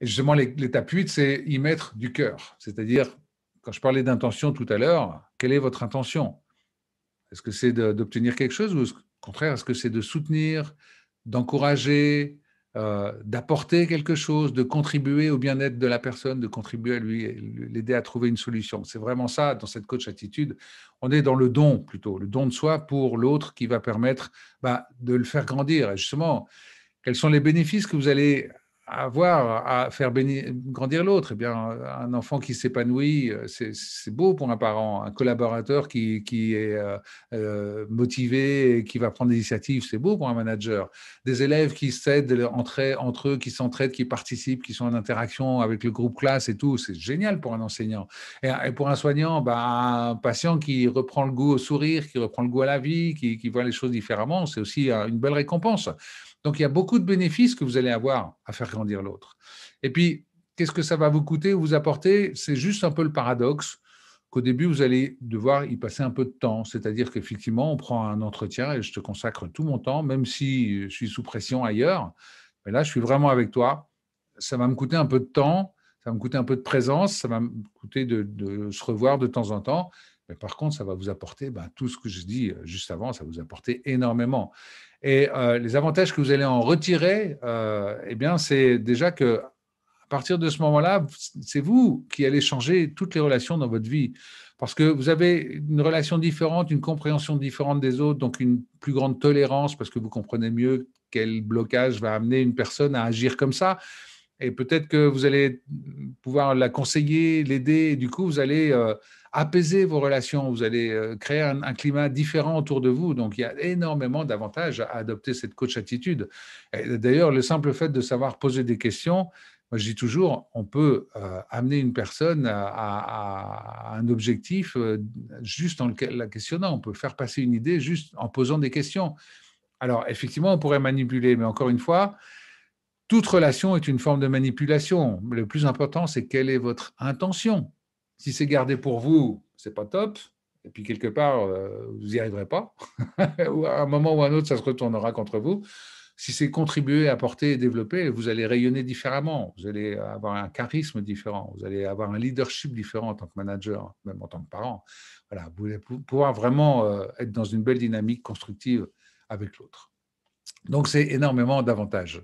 Et justement, l'étape 8, c'est y mettre du cœur. C'est-à-dire, quand je parlais d'intention tout à l'heure, quelle est votre intention? Est-ce que c'est d'obtenir quelque chose ou au contraire, est-ce que c'est de soutenir, d'encourager, d'apporter quelque chose, de contribuer au bien-être de la personne, de contribuer à lui, l'aider à trouver une solution? C'est vraiment ça, dans cette coach attitude. On est dans le don plutôt, le don de soi pour l'autre qui va permettre de le faire grandir. Et justement, quels sont les bénéfices que vous allez avoir à faire grandir l'autre? Eh bien, un enfant qui s'épanouit, c'est beau pour un parent. Un collaborateur qui est motivé et qui va prendre des initiatives, c'est beau pour un manager. Des élèves qui s'aident entre eux, qui s'entraident, qui participent, qui sont en interaction avec le groupe classe et tout, c'est génial pour un enseignant. Et pour un soignant, un patient qui reprend le goût au sourire, qui reprend le goût à la vie, qui voit les choses différemment, c'est aussi une belle récompense. Donc, il y a beaucoup de bénéfices que vous allez avoir à faire grandir l'autre. Et puis, qu'est-ce que ça va vous coûter ou vous apporter? C'est juste un peu le paradoxe qu'au début, vous allez devoir y passer un peu de temps. C'est-à-dire qu'effectivement, on prend un entretien et je te consacre tout mon temps, même si je suis sous pression ailleurs. Mais là, je suis vraiment avec toi. Ça va me coûter un peu de temps, ça va me coûter un peu de présence, ça va me coûter de se revoir de temps en temps. Mais par contre, ça va vous apporter tout ce que je dis juste avant, ça va vous apporter énormément. Et les avantages que vous allez en retirer, eh bien, c'est déjà que à partir de ce moment-là, c'est vous qui allez changer toutes les relations dans votre vie. Parce que vous avez une relation différente, une compréhension différente des autres, donc une plus grande tolérance parce que vous comprenez mieux quel blocage va amener une personne à agir comme ça. Et peut-être que vous allez pouvoir la conseiller, l'aider, et du coup, vous allez apaiser vos relations, vous allez créer un climat différent autour de vous. Donc, il y a énormément d'avantages à adopter cette coach attitude. D'ailleurs, le simple fait de savoir poser des questions, moi, je dis toujours, on peut amener une personne à un objectif juste en la questionnant. On peut faire passer une idée juste en posant des questions. Alors, effectivement, on pourrait manipuler, mais encore une fois, toute relation est une forme de manipulation. Le plus important, c'est quelle est votre intention. Si c'est gardé pour vous, c'est pas top. Et puis quelque part, vous n'y arriverez pas. Ou à un moment ou à un autre, ça se retournera contre vous. Si c'est contribuer, apporter et développer, vous allez rayonner différemment. Vous allez avoir un charisme différent. Vous allez avoir un leadership différent en tant que manager, même en tant que parent. Voilà, vous allez pouvoir vraiment être dans une belle dynamique constructive avec l'autre. Donc, c'est énormément d'avantages.